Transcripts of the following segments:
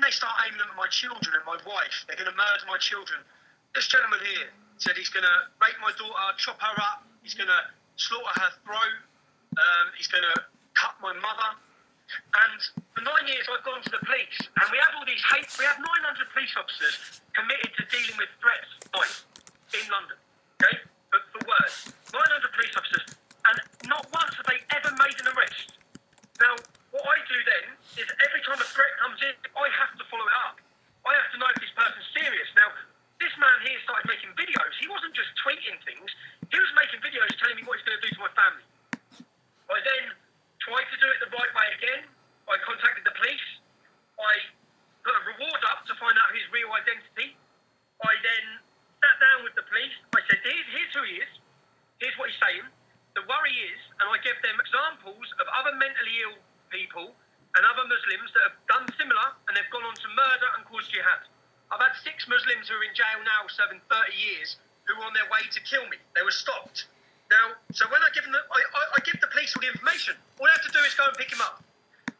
they start aiming at my children and my wife. They're going to murder my children. This gentleman here said he's going to rape my daughter, chop her up. He's going to slaughter her throat. He's going to cut my mother. And for 9 years, I've gone to the police, and we have all these we have 900 police officers committed to dealing with threats in London. Okay, for words, 900 police officers, and not once have they ever made an arrest. Now, what I do then is every time a threat comes in, I have to follow it up. I have to know if this person's serious. Now, this man here started making videos. He wasn't just tweeting things. He was making videos telling me what he's going to do to my family. I then tried to do it the right way again. I contacted the police. I put a reward up to find out his real identity. I then sat down with the police. I said, here's who he is. Here's what he's saying. The worry is, and I gave them examples of other mentally ill people and other Muslims that have done similar, and they've gone on to murder and cause jihad. I've had 6 Muslims who are in jail now serving 30 years who were on their way to kill me. They were stopped. Now, so when I give them I give the police all the information. All they have to do is go and pick him up.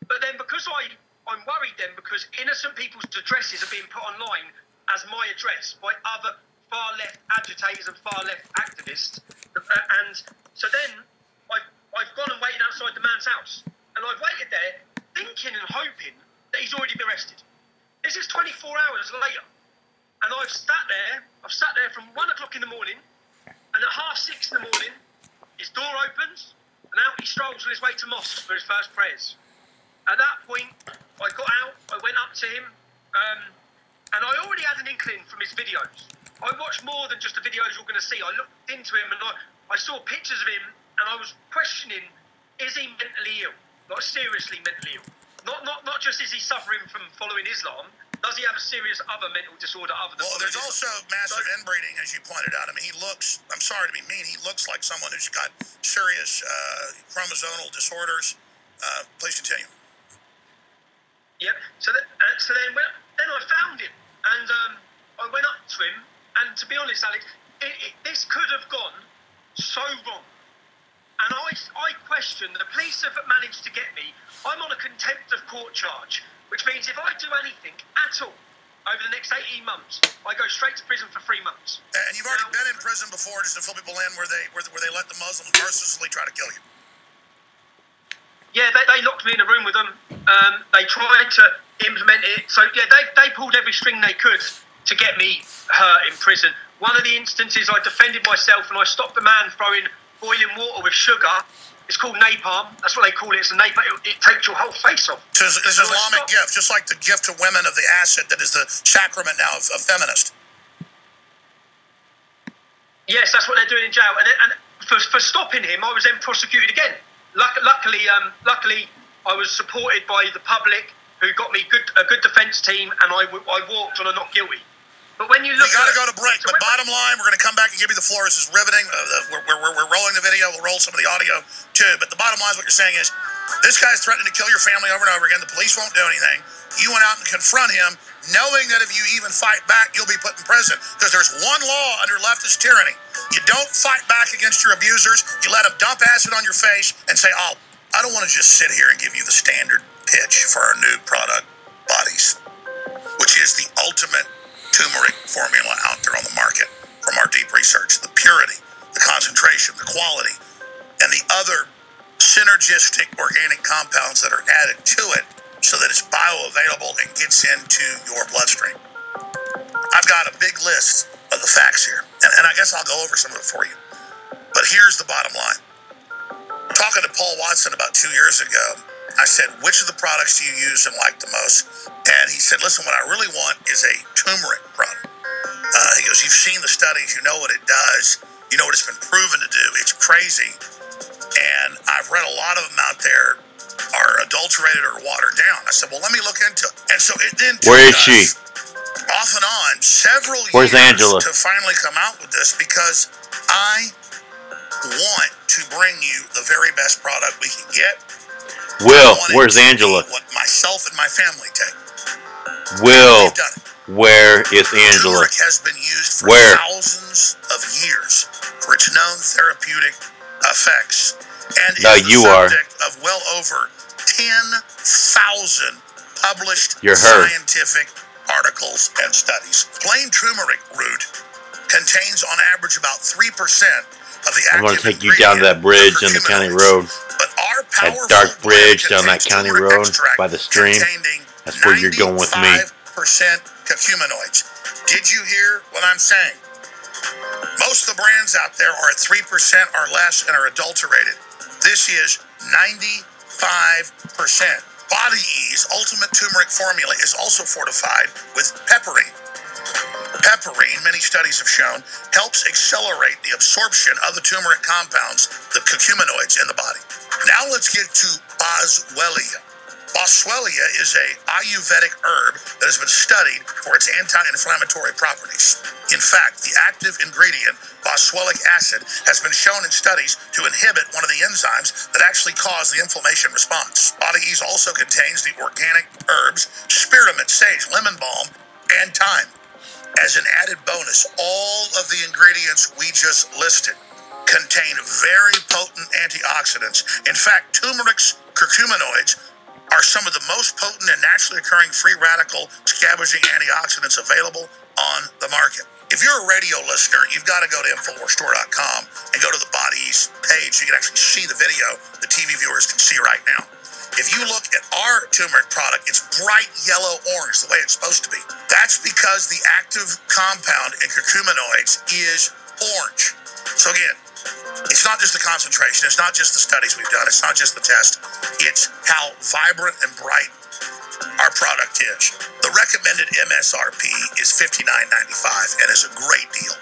But then because I'm worried then because innocent people's addresses are being put online as my address by other far-left agitators and far-left activists. And so then I've gone and waited outside the man's house. And I've waited there thinking and hoping that he's already been arrested. This is 24 hours later. And I've sat there from 1 o'clock in the morning, and at 6:30 in the morning, his door opens, and out he strolls on his way to mosque for his first prayers. At that point, I got out, I went up to him, and I already had an inkling from his videos. I watched more than just the videos you're going to see. I looked into him, and I saw pictures of him, and I was questioning, is he mentally ill? Like, seriously mentally ill? Not just is he suffering from following Islam, does he have a serious other mental disorder other than... Well, there's also massive inbreeding, as you pointed out. I mean, he looks, I'm sorry to be mean, he looks like someone who's got serious chromosomal disorders. Please continue. Yep. So then I found him, and I went up to him, and to be honest, Alex, this could have gone so wrong. And I question, the police have managed to get me. I'm on a contempt of court charge, which means if I do anything at all over the next 18 months, I go straight to prison for 3 months. And you've already been in prison before just to fill people in where they let the Muslims mercilessly try to kill you. Yeah, they locked me in a room with them. They tried to implement it. So, yeah, they pulled every string they could to get me hurt in prison. One of the instances, I defended myself and I stopped the man throwing boiling water with sugar. It's called napalm. That's what they call it. It's a napalm. It takes your whole face off. So it's an Islamic gift, just like the gift to women of the acid that is the sacrament now of feminist. Yes, that's what they're doing in jail. And for stopping him, I was then prosecuted again. Luckily, I was supported by the public, who got me a good defence team, and I walked on a not guilty. But when you look, we got to go to break. So but bottom line, we're going to come back and give you the floor. This is riveting. We're rolling the video. We'll roll some of the audio too. But the bottom line is what you're saying is, this guy's threatening to kill your family over and over again. The police won't do anything. You went out and confront him, knowing that if you even fight back, you'll be put in prison. Because there's one law under leftist tyranny: you don't fight back against your abusers. You let them dump acid on your face and say, "Oh, I don't want to just sit here and give you the standard pitch for our new product, Bodies, which is the ultimate turmeric formula out there on the market from our deep research. The purity, the concentration, the quality, and the other synergistic organic compounds that are added to it so that it's bioavailable and gets into your bloodstream." I've got a big list of the facts here, and I guess I'll go over some of it for you. But here's the bottom line. Talking to Paul Watson about 2 years ago, I said, which of the products do you use and like the most? And he said, listen, what I really want is a turmeric product. He goes, you've seen the studies, you know what it does, you know what it's been proven to do. It's crazy. And I've read a lot of them out there are adulterated or watered down. I said, well, let me look into it. And so it then took us off and on several years Angela? To finally come out with this, because I want to bring you the very best product we can get. Will, where's Angela? What myself and my family take. Will, where is Angela? Turmeric has been used for thousands of years for its known therapeutic effects, and is the subject of well over 10,000 published You're her. scientific articles and studies. Plain turmeric root contains on average about 3% of the active I'm going to take you down to that bridge on the county road. But our That powerful dark bridge blend down that contains county turmeric road extract by the stream. containing That's where you're going with me. 95% curcuminoids. Did you hear what I'm saying? Most of the brands out there are at 3% or less and are adulterated. This is 95%. Body Ease Ultimate Turmeric Formula is also fortified with pepperine. Pepperine, many studies have shown, helps accelerate the absorption of the turmeric compounds, the curcuminoids in the body. Now let's get to Boswellia. Boswellia is a Ayurvedic herb that has been studied for its anti-inflammatory properties. In fact, the active ingredient, boswellic acid, has been shown in studies to inhibit one of the enzymes that actually cause the inflammation response. Body Ease also contains the organic herbs, spearmint, sage, lemon balm, and thyme. As an added bonus, all of the ingredients we just listed contain very potent antioxidants. In fact, turmeric's curcuminoids are some of the most potent and naturally occurring free radical scavenging antioxidants available on the market. If you're a radio listener, you've got to go to InfoWarsStore.com and go to the Body Ease page so you can actually see the video the TV viewers can see right now. If you look at our turmeric product, it's bright yellow-orange, the way it's supposed to be. That's because the active compound in curcuminoids is orange. So again, it's not just the concentration, it's not just the studies we've done, it's not just the test, it's how vibrant and bright our product is. The recommended MSRP is $59.95 and is a great deal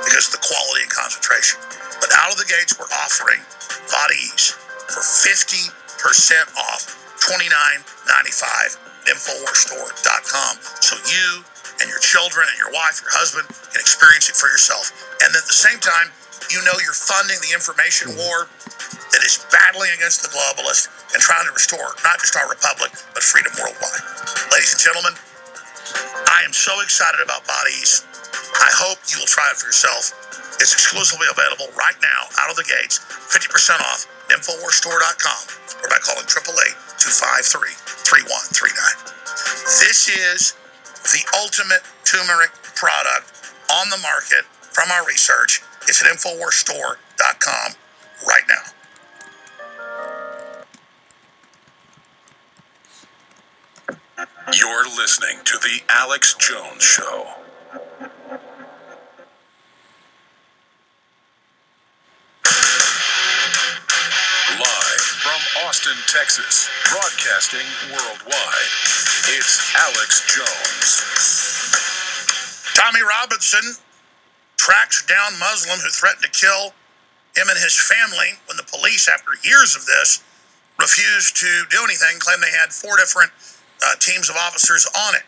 because of the quality and concentration. But out of the gates, we're offering Body Ease for 50% off, $29.95, InfoWarsStore.com, so you and your children and your wife, your husband can experience it for yourself. And at the same time, you know you're funding the information war that is battling against the globalists and trying to restore not just our republic, but freedom worldwide. Ladies and gentlemen, I am so excited about Body Ease. I hope you will try it for yourself. It's exclusively available right now, out of the gates, 50% off, InfoWarsStore.com, or by calling 888-253-3139. This is the ultimate turmeric product on the market from our research. It's at InfoWarsStore.com right now. You're listening to The Alex Jones Show. Live from Austin, Texas, broadcasting worldwide, it's Alex Jones. Tommy Robinson tracks down Muslim who threatened to kill him and his family when the police, after years of this, refused to do anything, claimed they had 4 different teams of officers on it.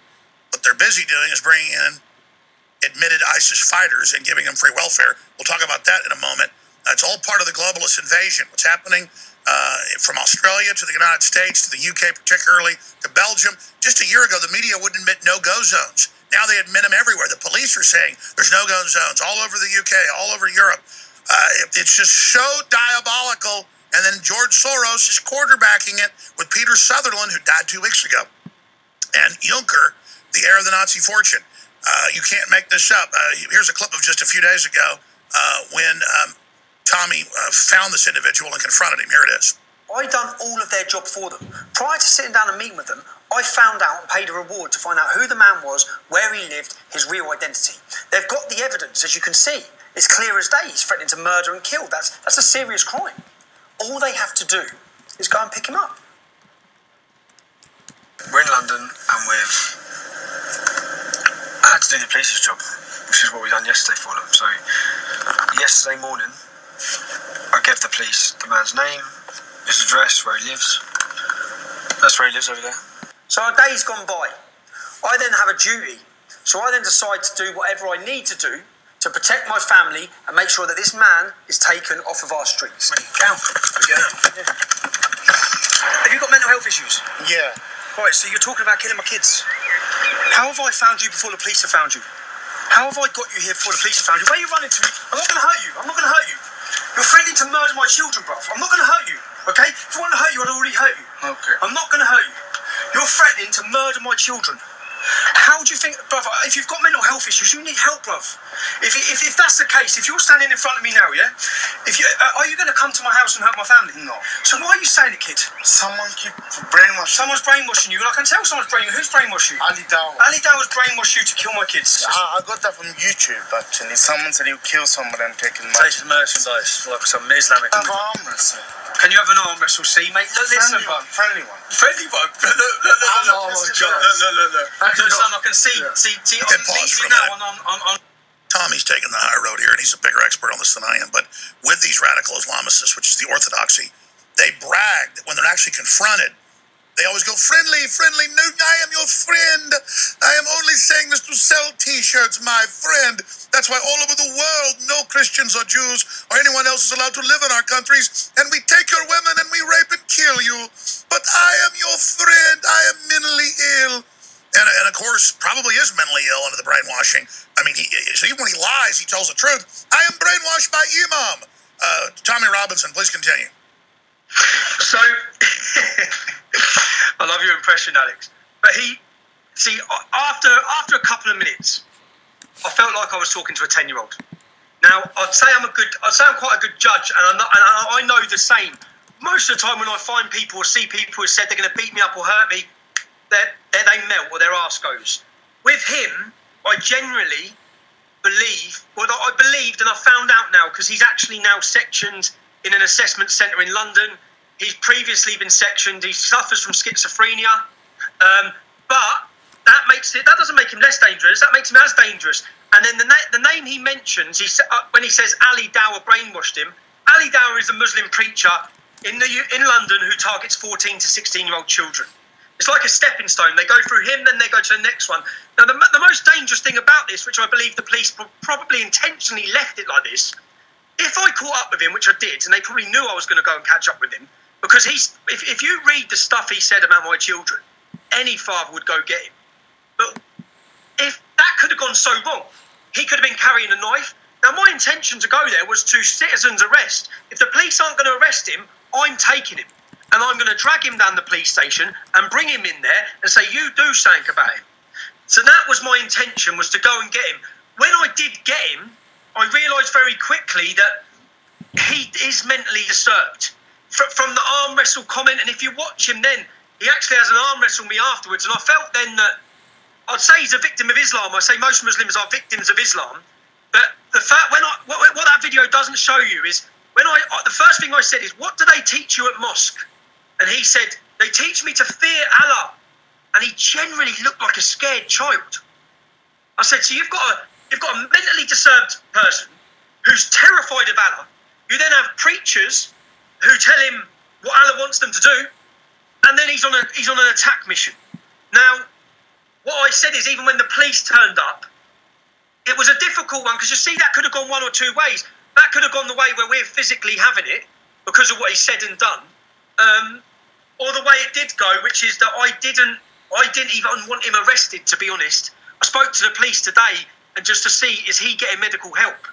What they're busy doing is bringing in admitted ISIS fighters and giving them free welfare. We'll talk about that in a moment. It's all part of the globalist invasion. What's happening from Australia to the United States, to the UK particularly, to Belgium. Just a year ago, the media wouldn't admit no-go zones. Now they admit them everywhere. The police are saying there's no-go zones all over the UK, all over Europe. It's just so diabolical. And then George Soros is quarterbacking it with Peter Sutherland, who died 2 weeks ago, and Juncker, the heir of the Nazi fortune. You can't make this up. Here's a clip of just a few days ago when Tommy found this individual and confronted him. Here it is. I done all of their job for them. Prior to sitting down and meeting with them, I found out and paid a reward to find out who the man was, where he lived, his real identity. They've got the evidence, as you can see. It's clear as day. He's threatening to murder and kill. That's a serious crime. All they have to do is go and pick him up. We're in London and I had to do the police's job, which is what we done yesterday for them. So yesterday morning, I gave the police the man's name, his address, where he lives. That's where he lives over there. So a day's gone by. I then have a duty. So I then decide to do whatever I need to do to protect my family and make sure that this man is taken off of our streets. Down. Yeah. Have you got mental health issues? Yeah. Right, so you're talking about killing my kids. How have I found you before the police have found you? How have I got you here before the police have found you? Where are you running to me? I'm not going to hurt you. I'm not going to hurt you. You're threatening to murder my children, bruv. I'm not going to hurt you, okay? If I wanted to hurt you, I'd already hurt you. Okay. I'm not going to hurt you. You're threatening to murder my children. How do you think, bruv, if you've got mental health issues, you need help, bruv. If that's the case, if you're standing in front of me now, yeah? Are you going to come to my house and hurt my family? No. So why are you saying it, kid? Someone keep brainwashing. Someone's brainwashing you, and I can tell someone's brainwashing. Who's brainwashed you? Ali Dawah. Ali Dawah's brainwashed you to kill my kids. I got that from YouTube, actually. Someone said he'll kill someone and take his Take his merchandise, like some Islamic. Have an arm wrestle. Can you have an arm wrestle? See, mate. Look, listen, bruv. Friendly one. Friendly one. Look. Oh my God. Look, son, I can see. See. Then pause for a minute. On. Tommy's taking the high road here, and he's a bigger expert on this than I am. But with these radical Islamicists, which is the orthodoxy, they brag that when they're actually confronted, they always go, friendly. No, I am your friend. I am only saying this to sell T-shirts, my friend. That's why all over the world, no Christians or Jews or anyone else is allowed to live in our countries. And we take your women and we rape and kill you. But I am your friend. I am mentally ill. And of course, probably is mentally ill under the brainwashing. I mean, so even when he lies, he tells the truth. I am brainwashed by Imam. Tommy Robinson, please continue. So, I love your impression, Alex. But after a couple of minutes, I felt like I was talking to a 10-year-old. Now, I'd say I'm quite a good judge, and I know the same. Most of the time when I find people or see people who said they're going to beat me up or hurt me, they melt or their arse goes. With him, I generally believe, I believed, and I found out now, because he's actually now sectioned in an assessment centre in London. He's previously been sectioned. He suffers from schizophrenia. But that doesn't make him less dangerous. That makes him as dangerous. And then the name he mentions, when he says Ali Dawah brainwashed him, Ali Dawah is a Muslim preacher in London who targets 14 to 16-year-old children. It's like a stepping stone. They go through him, then they go to the next one. Now, the most dangerous thing about this, which I believe the police probably intentionally left it like this, if I caught up with him, which I did, and they probably knew I was going to go and catch up with him, because if you read the stuff he said about my children, any father would go get him. But if that could have gone so wrong, he could have been carrying a knife. Now, my intention to go there was to citizen's arrest. If the police aren't going to arrest him, I'm taking him. And I'm going to drag him down the police station and bring him in there and say, you do something about him. So that was my intention, was to go and get him. When I did get him, I realised very quickly that he is mentally disturbed. From the arm wrestle comment, and if you watch him then, he actually has an arm wrestle me afterwards, and I felt then that I'd say he's a victim of Islam. I say most Muslims are victims of Islam. But the fact, what that video doesn't show you is, the first thing I said is, what do they teach you at mosque? And he said, they teach me to fear Allah. And he generally looked like a scared child. I said, so you've got a mentally disturbed person who's terrified of Allah. You then have preachers who tell him what Allah wants them to do, and then he's on an attack mission. Now, what I said is, even when the police turned up, it was a difficult one, because you see, that could have gone one or two ways. That could have gone the way where we're physically having it because of what he said and done, or the way it did go, which is that I didn't even want him arrested, to be honest. I spoke to the police today, and just to see, is he getting medical help?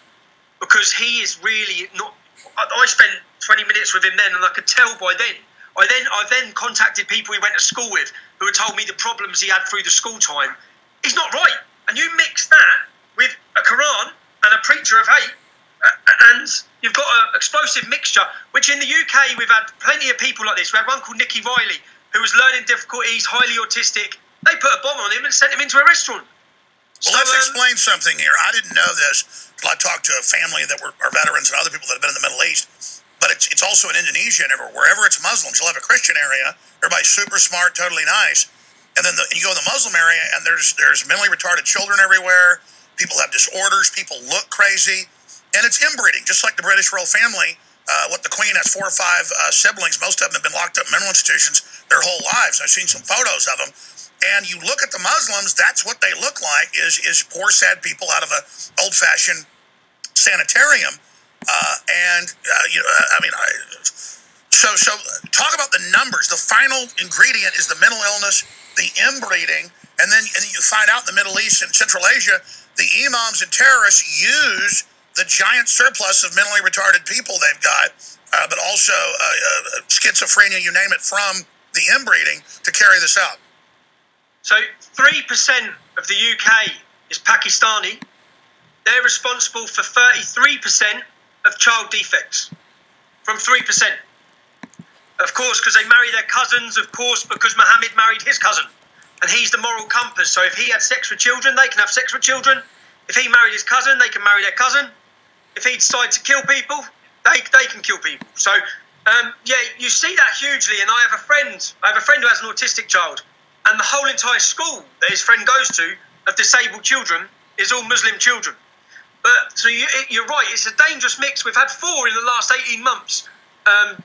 Because he is really not. I spent 20 minutes with him then, and I could tell by then. I then contacted people he went to school with, who had told me the problems he had through the school time. He's not right. And you mix that with a Quran and a preacher of hate, and you've got an explosive mixture, which in the UK we've had plenty of people like this. We had one called Nicky Riley, who was learning difficulties, highly autistic. They put a bomb on him and sent him into a restaurant. Well, let's explain something here. I didn't know this until I talked to a family that are veterans and other people that have been in the Middle East. But it's also in Indonesia and wherever it's Muslims. You'll have a Christian area. Everybody's super smart, totally nice. And then you go to the Muslim area, and there's mentally retarded children everywhere. People have disorders. People look crazy. And it's inbreeding, just like the British royal family. What the Queen has 4 or 5 siblings. Most of them have been locked up in mental institutions their whole lives. I've seen some photos of them. And you look at the Muslims, that's what they look like, is poor, sad people out of an old-fashioned sanitarium. So talk about the numbers. The final ingredient is the mental illness, the inbreeding, and then you find out in the Middle East and Central Asia, the imams and terrorists use the giant surplus of mentally retarded people they've got, but also schizophrenia, you name it, from the inbreeding to carry this out. So 3% of the UK is Pakistani. They're responsible for 33% of child defects. From 3%. Of course, because they marry their cousins. Of course, because Mohammed married his cousin. And he's the moral compass. So if he had sex with children, they can have sex with children. If he married his cousin, they can marry their cousin. If he decided to kill people, they can kill people. So, yeah, you see that hugely. And I have a friend who has an autistic child. And the whole entire school that his friend goes to of disabled children is all Muslim children. But so you're right, it's a dangerous mix. We've had 4 in the last 18 months,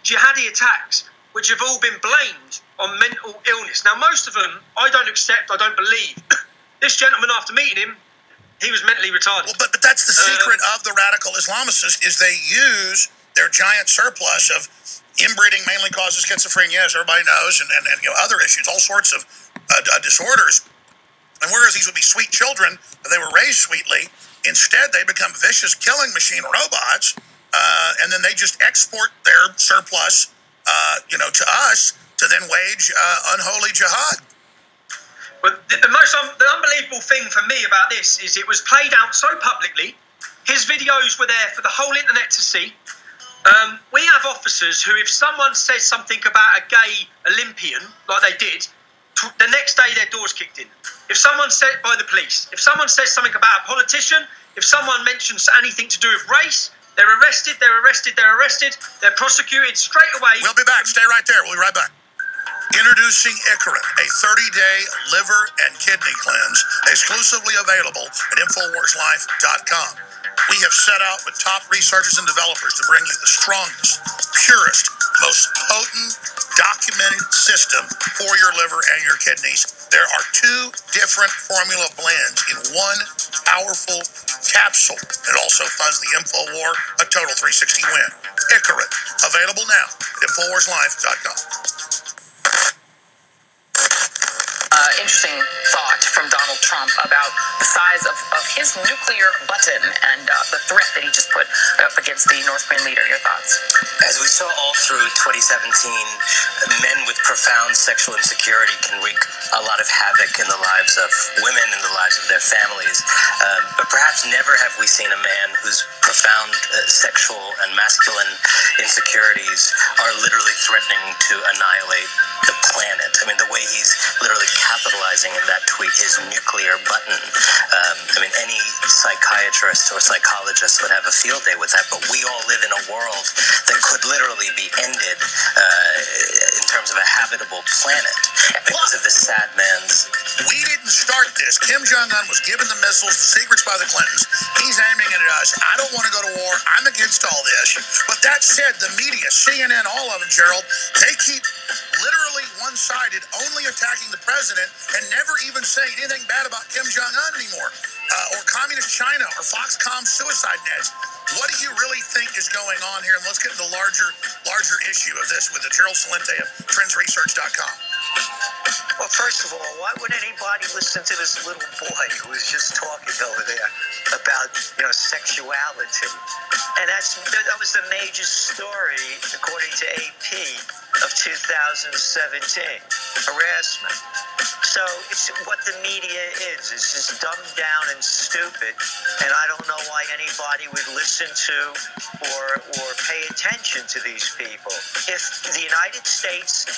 jihadi attacks, which have all been blamed on mental illness. Now, most of them, I don't accept, I don't believe. This gentleman, after meeting him, he was mentally retarded. Well, but that's the secret of the radical Islamists is they use their giant surplus of inbreeding mainly causes schizophrenia, as everybody knows, and you know, other issues, all sorts of disorders. And whereas these would be sweet children, they were raised sweetly, instead they become vicious killing machine robots, and then they just export their surplus, you know, to us to then wage unholy jihad. But the unbelievable thing for me about this is it was played out so publicly. His videos were there for the whole internet to see. We have officers who, if someone says something about a gay Olympian, like they did, the next day their door's kicked in. If someone said by the police, if someone says something about a politician, if someone mentions anything to do with race, they're arrested, they're prosecuted straight away. We'll be back. Stay right there. We'll be right back. Introducing Icarin, a 30-day liver and kidney cleanse, exclusively available at InfoWarsLife.com. We have set out with top researchers and developers to bring you the strongest, purest, most potent, documented system for your liver and your kidneys. There are 2 different formula blends in one powerful capsule. It also funds the InfoWar, a total 360 win. Icarin, available now at InfoWarsLife.com. Interesting thought from Donald Trump about the size of his nuclear button and the threat that he just put up against the North Korean leader. Your thoughts? As we saw all through 2017, men with profound sexual insecurity can wreak a lot of havoc in the lives of women and the lives of their families. But perhaps never have we seen a man whose profound sexual and masculine insecurities are literally threatening to annihilate the planet. I mean, the way he's literally capitalizing in that tweet, his nuclear button. I mean, any psychiatrist or psychologist would have a field day with that, but we all live in a world that could literally be ended in terms of a habitable planet because of this sad man's... We didn't start this. Kim Jong-un was given the missiles, the secrets by the Clintons. He's aiming it at us. I don't want to go to war. I'm against all this. But that said, the media, CNN, all of them, Gerald, they keep literally one-sided, only attacking the president and never even saying anything bad about Kim Jong-un anymore, or Communist China, or Foxcom suicide nets. What do you really think is going on here? And let's get into the larger issue of this with the Gerald Salente of TrendsResearch.com. Well, first of all, why would anybody listen to this little boy who was just talking over there about, you know, sexuality? And that was the major story, according to AP, of 2017, harassment. So it's what the media is. It's just dumbed down and stupid, and I don't know why anybody would listen to or pay attention to these people. If the United States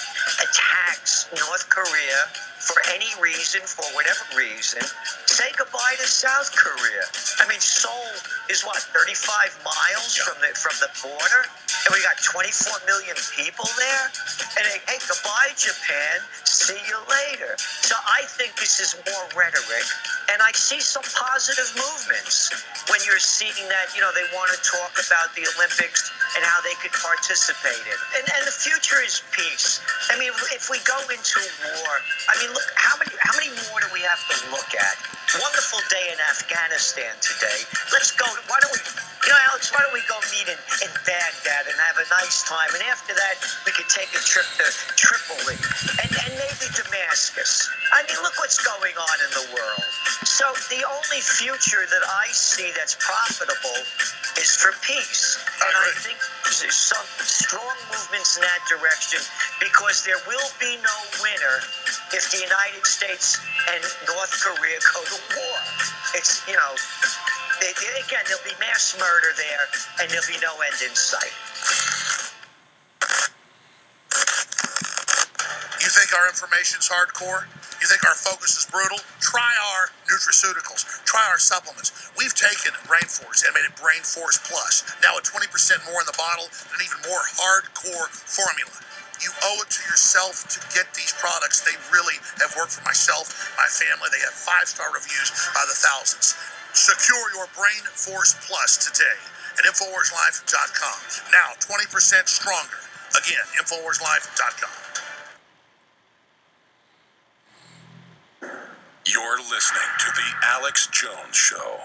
attacks North Korea for any reason, for whatever reason, say goodbye to South Korea. I mean, Seoul is what, 35 miles from the border, and we got 24 million people there. And hey, goodbye Japan, see you later. So I think this is more rhetoric, and I see some positive movements when you're seeing that, you know, they want to talk about the Olympics and how they could participate in it. And the future is peace. I mean, if we go into war, I mean, look, how many more do we have to look at? Wonderful day in Afghanistan today. Let's go. Why don't we, you know, Alex, why don't we go meet in Baghdad and have a nice time? And after that, we could take a trip to Tripoli and maybe Damascus. I mean, look what's going on in the world. So the only future that I see that's profitable is for peace. And I think there's some strong movements in that direction because there will be no winner if the United States and North Korea go to war. It's, you know, again, there'll be mass murder there and there'll be no end in sight. You think our information's hardcore? You think our focus is brutal? Try our nutraceuticals. Try our supplements. We've taken Brain Force and made it Brain Force Plus. Now with 20% more in the bottle and an even more hardcore formula. You owe it to yourself to get these products. They really have worked for myself, my family. They have 5-star reviews by the thousands. Secure your Brain Force Plus today at InfoWarsLife.com. Now 20% stronger. Again, InfoWarsLife.com. You're listening to The Alex Jones Show.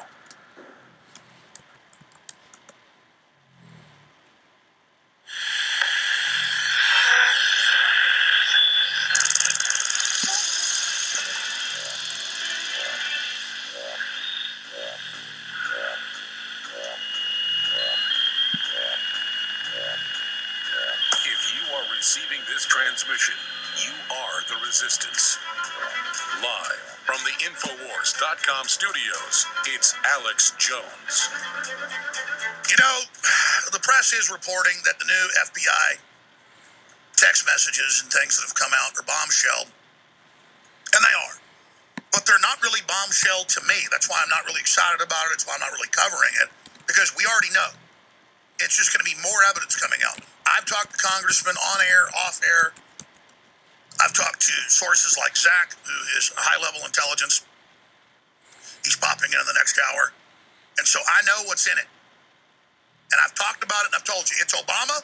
If you are receiving this transmission, you are the resistance. Live from the Infowars.com studios, it's Alex Jones. You know, the press is reporting that the new FBI text messages and things that have come out are bombshell, and they are. But they're not really bombshell to me. That's why I'm not really excited about it. It's why I'm not really covering it, because we already know. It's just going to be more evidence coming out. I've talked to congressmen on air, off air. I've talked to sources like Zach, who is high-level intelligence. He's popping in the next hour. And so I know what's in it. And I've talked about it, and I've told you. It's Obama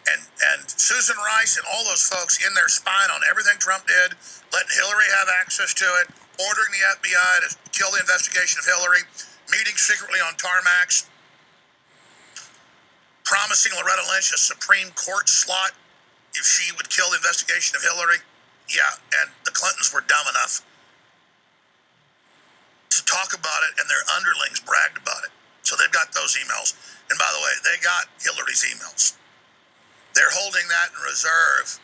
and Susan Rice and all those folks in their spine on everything Trump did, letting Hillary have access to it, ordering the FBI to kill the investigation of Hillary, meeting secretly on tarmacs, promising Loretta Lynch a Supreme Court slot if she would kill the investigation of Hillary. Yeah, and the Clintons were dumb enough to talk about it, and their underlings bragged about it. So they've got those emails. And by the way, they got Hillary's emails. They're holding that in reserve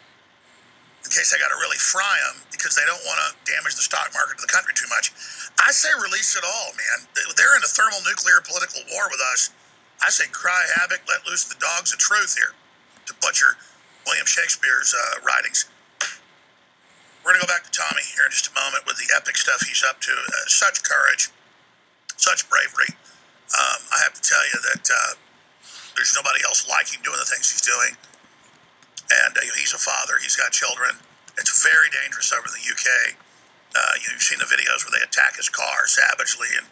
in case they got to really fry them, because they don't want to damage the stock market of the country too much. I say release it all, man. They're in a thermonuclear political war with us. I say cry havoc, let loose the dogs of truth here, to butcher William Shakespeare's writings. We're going to go back to Tommy here in just a moment with the epic stuff he's up to. Such courage, such bravery. I have to tell you that there's nobody else like him doing the things he's doing. And he's a father. He's got children. It's very dangerous over in the UK. You've seen the videos where they attack his car savagely, and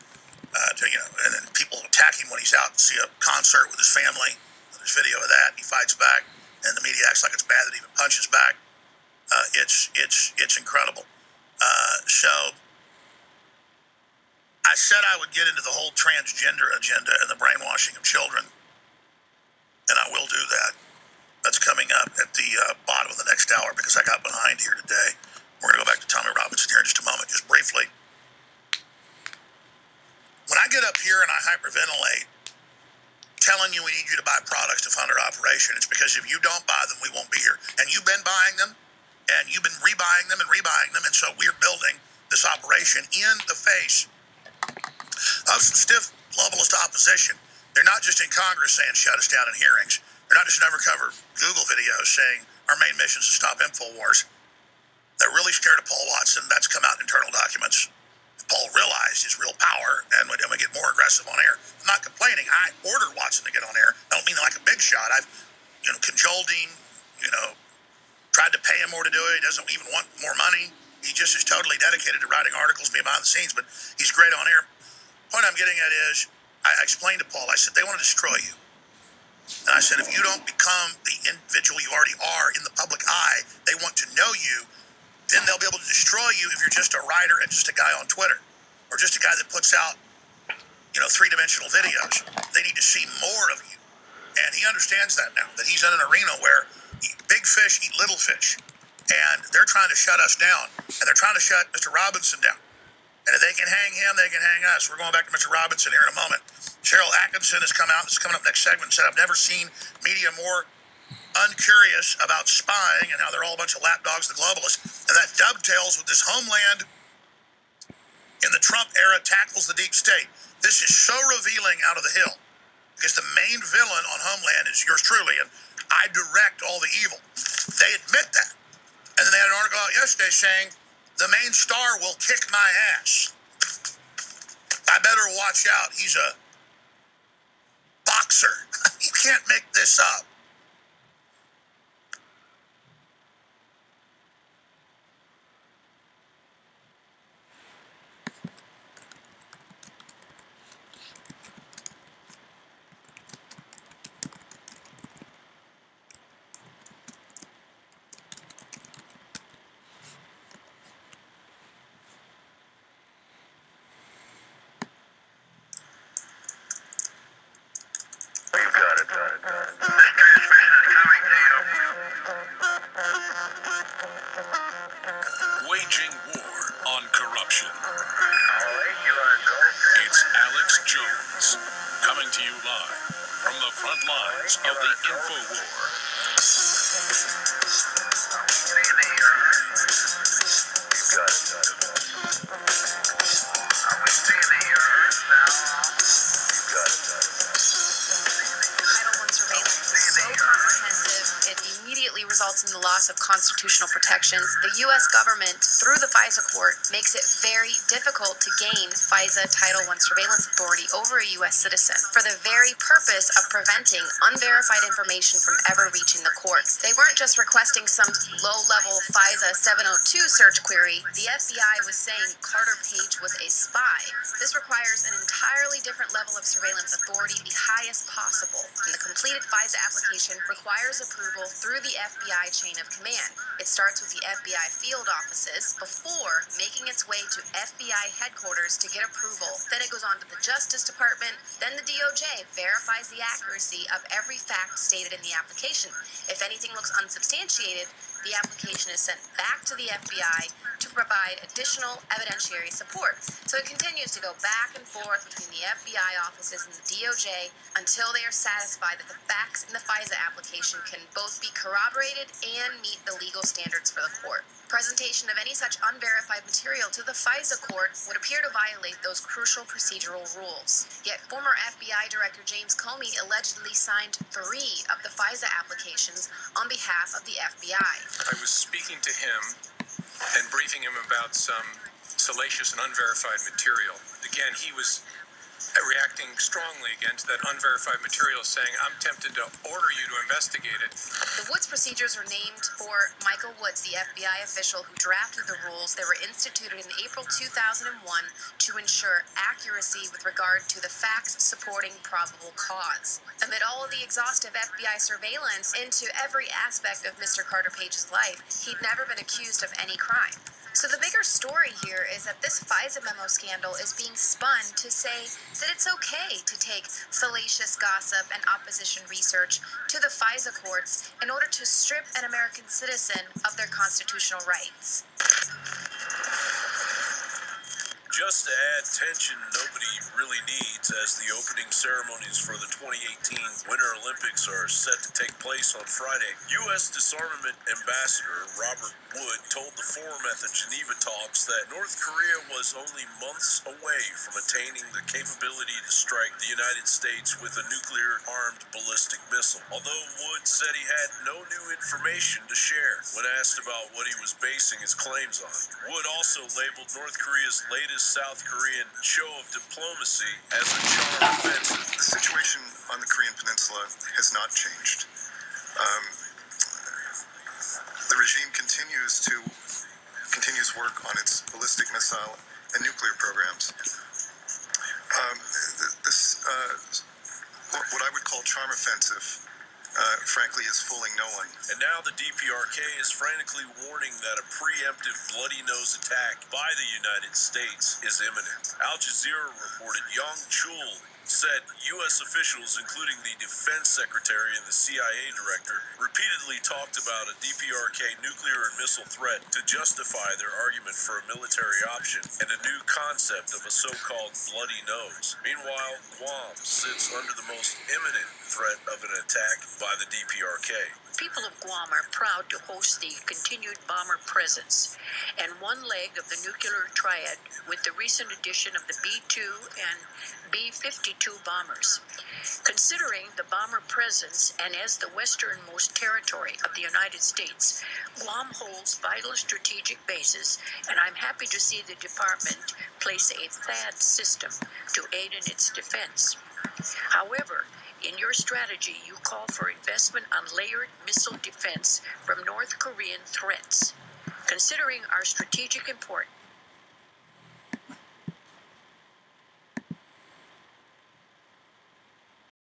and then people attack him when he's out to see a concert with his family. There's video of that, and he fights back. And the media acts like it's bad that he even punches back. It's incredible. So I said I would get into the whole transgender agenda and the brainwashing of children, and I will do that. That's coming up at the bottom of the next hour, because I got behind here today. We're going to go back to Tommy Robinson here in just a moment, just briefly. When I get up here and I hyperventilate, telling you we need you to buy products to fund our operation, it's because if you don't buy them, we won't be here. And you've been buying them, and you've been rebuying them, and so we're building this operation in the face of some stiff globalist opposition. They're not just in Congress saying shut us down in hearings. They're not just undercover Google videos saying our main mission is to stop Infowars. They're really scared of Paul Watson. That's come out in internal documents. Paul realized his real power and would get more aggressive on air. I'm not complaining. I ordered Watson to get on air. I don't mean like a big shot. I've, cajoled him, tried to pay him more to do it. He doesn't even want more money. He just is totally dedicated to writing articles, being behind the scenes, but he's great on air. Point I'm getting at is, I explained to Paul, I said, they want to destroy you. And I said, if you don't become the individual you already are in the public eye, they want to know you, then they'll be able to destroy you if you're just a writer and just a guy on Twitter, or just a guy that puts out, three-dimensional videos. They need to see more of you. And he understands that now, that he's in an arena where big fish eat little fish. And they're trying to shut us down. And they're trying to shut Mr. Robinson down. And if they can hang him, they can hang us. We're going back to Mr. Robinson here in a moment. Cheryl Atkinson has come out. This is coming up next segment and said, I've never seen media more uncurious about spying and how they're all a bunch of lapdogs, the globalists. And that dovetails with this homeland in the Trump era tackles the deep state. This is so revealing out of the Hill because the main villain on Homeland is yours truly, and I direct all the evil. They admit that. And then they had an article out yesterday saying the main star will kick my ass. I better watch out. He's a boxer. You can't make this up. Waging war on corruption. It's Alex Jones coming to you live from the front lines of the Infowar. Results in the loss of constitutional protections. The U.S. government, through the FISA court, makes it very difficult to gain FISA Title I surveillance authority over a U.S. citizen for the very purpose of preventing unverified information from ever reaching the court. They weren't just requesting some low-level FISA 702 search query. The FBI was saying Carter Page was a spy. This requires an entirely different level of surveillance authority, the highest possible. And the completed FISA application requires approval through the FBI chain of command. It starts with the FBI field offices before making its way to FBI headquarters to get approval. Then it goes on to the Justice Department. Then the DOJ verifies the accuracy of every fact stated in the application. If anything looks unsubstantiated, the application is sent back to the FBI to provide additional evidentiary support. So it continues to go back and forth between the FBI offices and the DOJ until they are satisfied that the facts in the FISA application can both be corroborated and meet the legal standards for the court. Presentation of any such unverified material to the FISA court would appear to violate those crucial procedural rules. Yet former FBI Director James Comey allegedly signed 3 of the FISA applications on behalf of the FBI. I was speaking to him and briefing him about some salacious and unverified material. Again, he was reacting strongly against that unverified material, saying, I'm tempted to order you to investigate it. The Woods procedures are named for Michael Woods, the FBI official who drafted the rules that were instituted in April 2001 to ensure accuracy with regard to the facts supporting probable cause. Amid all of the exhaustive FBI surveillance into every aspect of Mr. Carter Page's life, he'd never been accused of any crime. So the bigger story here is that this FISA memo scandal is being spun to say that it's okay to take salacious gossip and opposition research to the FISA courts in order to strip an American citizen of their constitutional rights. Just to add tension nobody really needs as the opening ceremonies for the 2018 Winter Olympics are set to take place on Friday, U.S. Disarmament Ambassador Robert Wood told the forum at the Geneva talks that North Korea was only months away from attaining the capability to strike the United States with a nuclear-armed ballistic missile. Although Wood said he had no new information to share when asked about what he was basing his claims on. Wood also labeled North Korea's latest South Korean show of diplomacy as a charm offensive. The situation on the Korean Peninsula has not changed. The regime continues work on its ballistic missile and nuclear programs. What I would call charm offensive, frankly, is fooling no one. And now the DPRK is frantically warning that a preemptive bloody nose attack by the United States is imminent. Al Jazeera reported Young Chul said U.S. officials, including the defense secretary and the CIA director, repeatedly talked about a DPRK nuclear and missile threat to justify their argument for a military option and a new concept of a so-called bloody nose. Meanwhile, Guam sits under the most imminent threat of an attack by the DPRK. People of Guam are proud to host the continued bomber presence and one leg of the nuclear triad with the recent addition of the B-2 and B-52 bombers. Considering the bomber presence and as the westernmost territory of the United States, Guam holds vital strategic bases, and I'm happy to see the department place a THAAD system to aid in its defense. However, in your strategy, you call for investment on layered missile defense from North Korean threats. Considering our strategic importance,